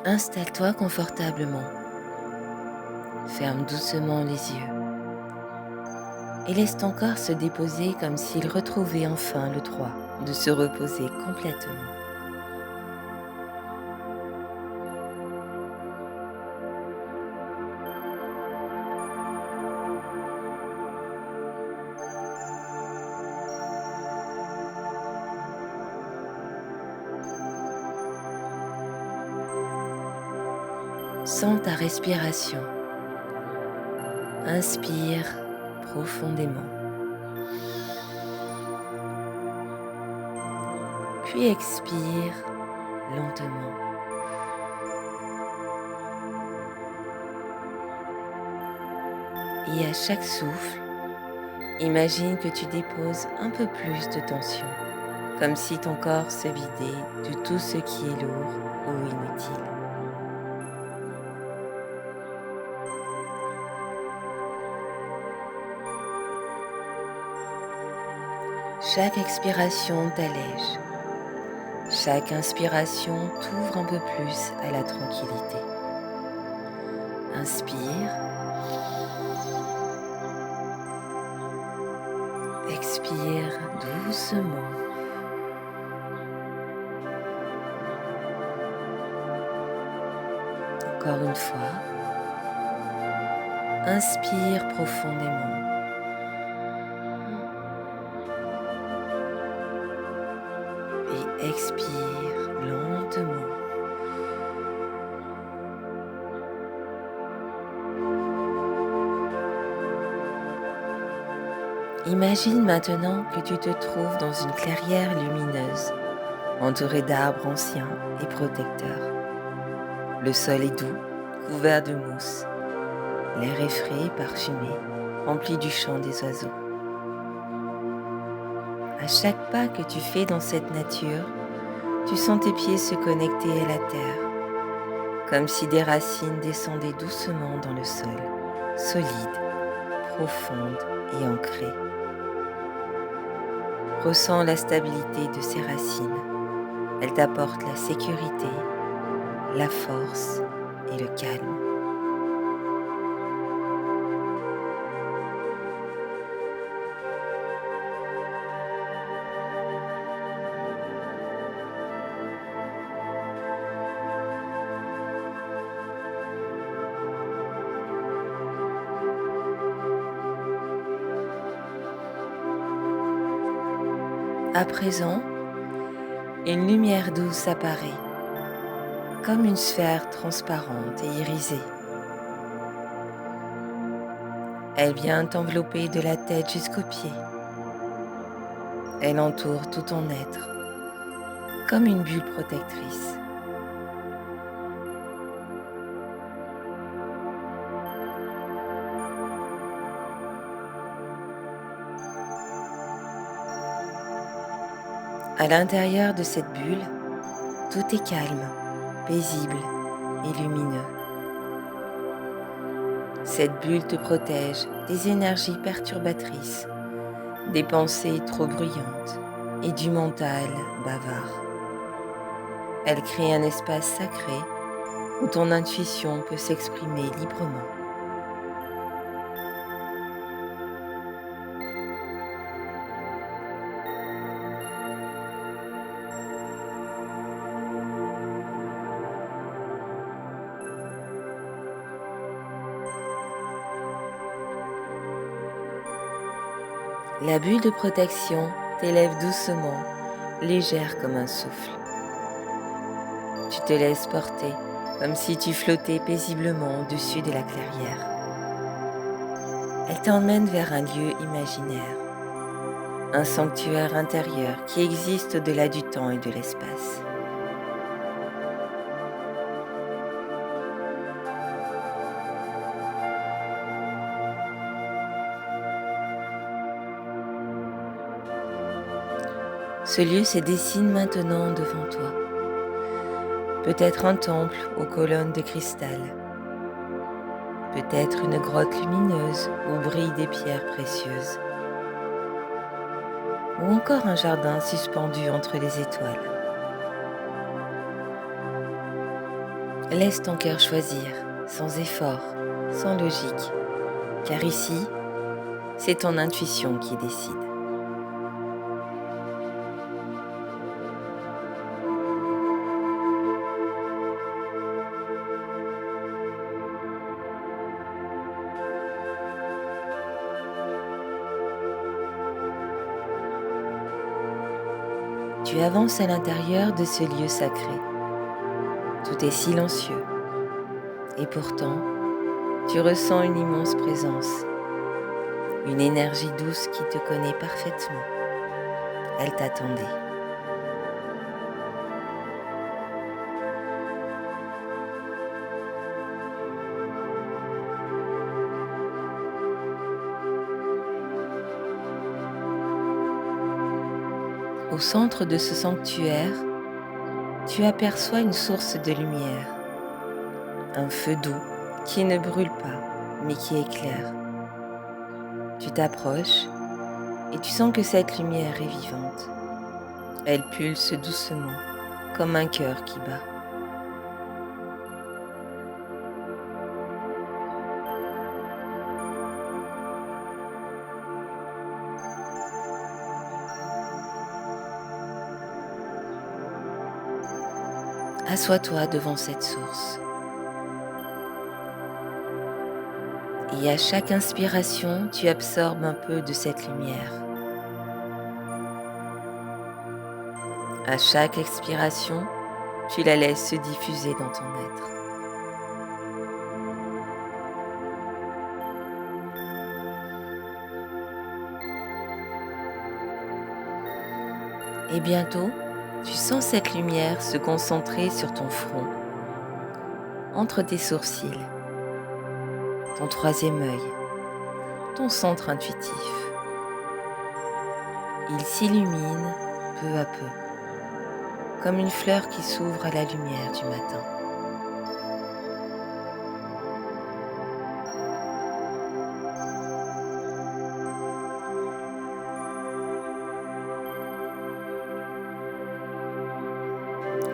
Installe-toi confortablement, ferme doucement les yeux et laisse ton corps se déposer comme s'il retrouvait enfin le droit de se reposer complètement. Sens ta respiration. Inspire profondément, puis expire lentement. Et à chaque souffle, imagine que tu déposes un peu plus de tension, comme si ton corps se vidait de tout ce qui est lourd ou inutile. Chaque expiration t'allège, chaque inspiration t'ouvre un peu plus à la tranquillité. Inspire, expire doucement. Encore une fois, inspire profondément et expire lentement. Imagine maintenant que tu te trouves dans une clairière lumineuse, entourée d'arbres anciens et protecteurs. Le sol est doux, couvert de mousse. L'air est frais et parfumé, rempli du chant des oiseaux. À chaque pas que tu fais dans cette nature, tu sens tes pieds se connecter à la terre, comme si des racines descendaient doucement dans le sol, solides, profondes et ancrées. Ressens la stabilité de ces racines. Elles t'apportent la sécurité, la force et le calme. À présent, une lumière douce apparaît, comme une sphère transparente et irisée. Elle vient t'envelopper de la tête jusqu'aux pieds. Elle entoure tout ton être, comme une bulle protectrice. À l'intérieur de cette bulle, tout est calme, paisible et lumineux. Cette bulle te protège des énergies perturbatrices, des pensées trop bruyantes et du mental bavard. Elle crée un espace sacré où ton intuition peut s'exprimer librement. La bulle de protection t'élève doucement, légère comme un souffle. Tu te laisses porter comme si tu flottais paisiblement au-dessus de la clairière. Elle t'emmène vers un lieu imaginaire, un sanctuaire intérieur qui existe au-delà du temps et de l'espace. Ce lieu se dessine maintenant devant toi. Peut-être un temple aux colonnes de cristal, peut-être une grotte lumineuse où brillent des pierres précieuses, ou encore un jardin suspendu entre les étoiles. Laisse ton cœur choisir, sans effort, sans logique, car ici, c'est ton intuition qui décide. Tu avances à l'intérieur de ce lieu sacré. Tout est silencieux. Et pourtant, tu ressens une immense présence, une énergie douce qui te connaît parfaitement. Elle t'attendait. Au centre de ce sanctuaire, tu aperçois une source de lumière, un feu doux qui ne brûle pas, mais qui éclaire. Tu t'approches et tu sens que cette lumière est vivante. Elle pulse doucement, comme un cœur qui bat. Assois-toi devant cette source. Et à chaque inspiration, tu absorbes un peu de cette lumière. À chaque expiration, tu la laisses se diffuser dans ton être. Et bientôt, tu sens cette lumière se concentrer sur ton front, entre tes sourcils, ton troisième œil, ton centre intuitif. Il s'illumine peu à peu, comme une fleur qui s'ouvre à la lumière du matin.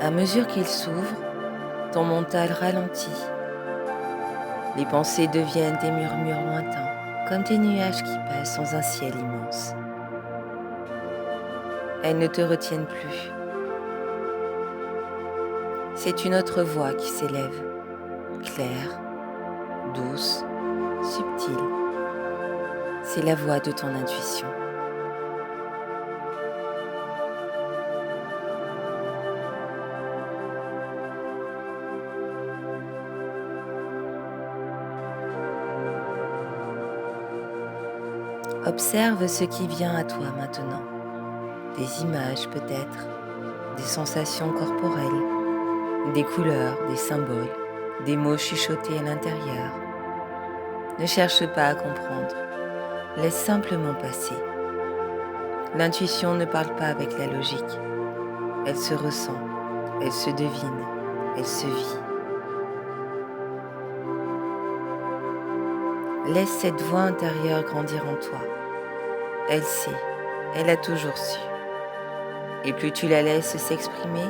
À mesure qu'il s'ouvre, ton mental ralentit. Les pensées deviennent des murmures lointains, comme des nuages qui passent dans un ciel immense. Elles ne te retiennent plus. C'est une autre voix qui s'élève, claire, douce, subtile. C'est la voix de ton intuition. Observe ce qui vient à toi maintenant. Des images peut-être, des sensations corporelles, des couleurs, des symboles, des mots chuchotés à l'intérieur. Ne cherche pas à comprendre, laisse simplement passer. L'intuition ne parle pas avec la logique. Elle se ressent, elle se devine, elle se vit. Laisse cette voix intérieure grandir en toi. Elle sait, elle a toujours su. Et plus tu la laisses s'exprimer,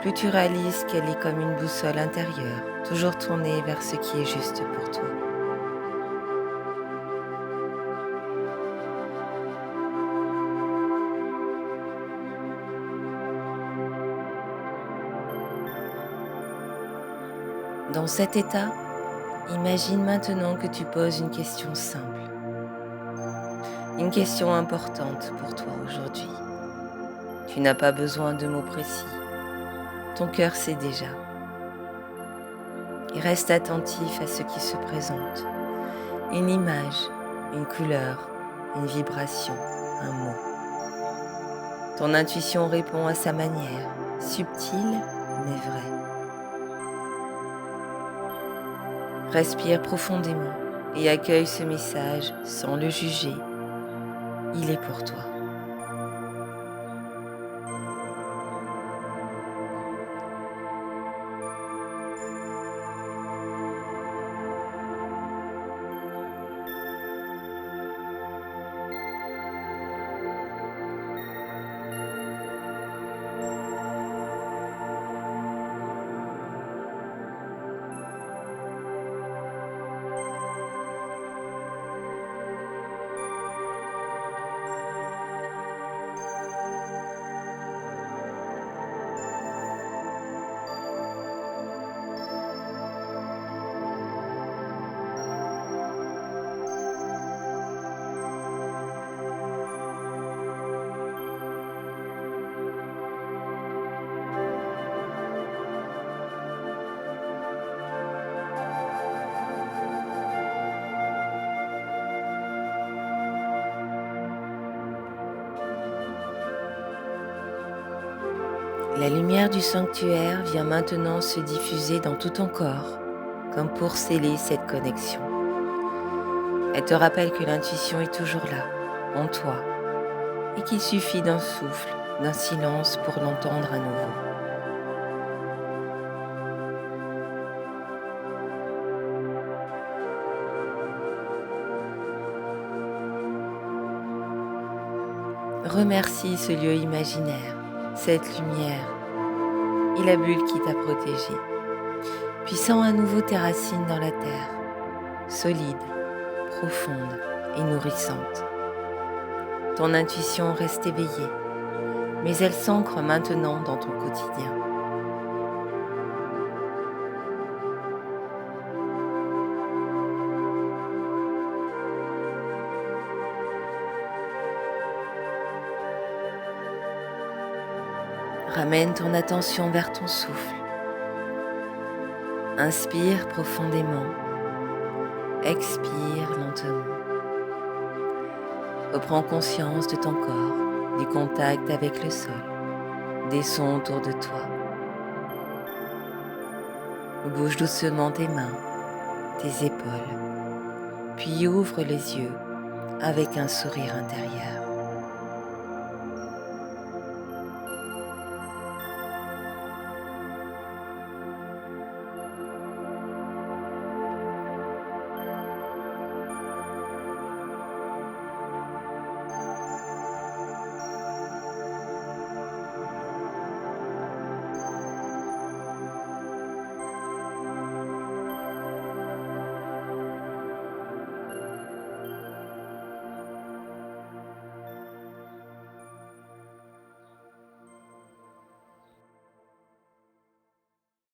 plus tu réalises qu'elle est comme une boussole intérieure, toujours tournée vers ce qui est juste pour toi. Dans cet état, imagine maintenant que tu poses une question simple, une question importante pour toi aujourd'hui. Tu n'as pas besoin de mots précis, ton cœur sait déjà. Et reste attentif à ce qui se présente, une image, une couleur, une vibration, un mot. Ton intuition répond à sa manière, subtile mais vraie. Respire profondément et accueille ce message sans le juger. Il est pour toi. La lumière du sanctuaire vient maintenant se diffuser dans tout ton corps, comme pour sceller cette connexion. Elle te rappelle que l'intuition est toujours là, en toi, et qu'il suffit d'un souffle, d'un silence pour l'entendre à nouveau. Remercie ce lieu imaginaire, cette lumière et la bulle qui t'a protégé. Puis sens à nouveau tes racines dans la terre, solides, profondes et nourrissantes. Ton intuition reste éveillée, mais elle s'ancre maintenant dans ton quotidien. Ramène ton attention vers ton souffle. Inspire profondément. Expire lentement. Reprends conscience de ton corps, du contact avec le sol, des sons autour de toi. Bouge doucement tes mains, tes épaules, puis ouvre les yeux avec un sourire intérieur.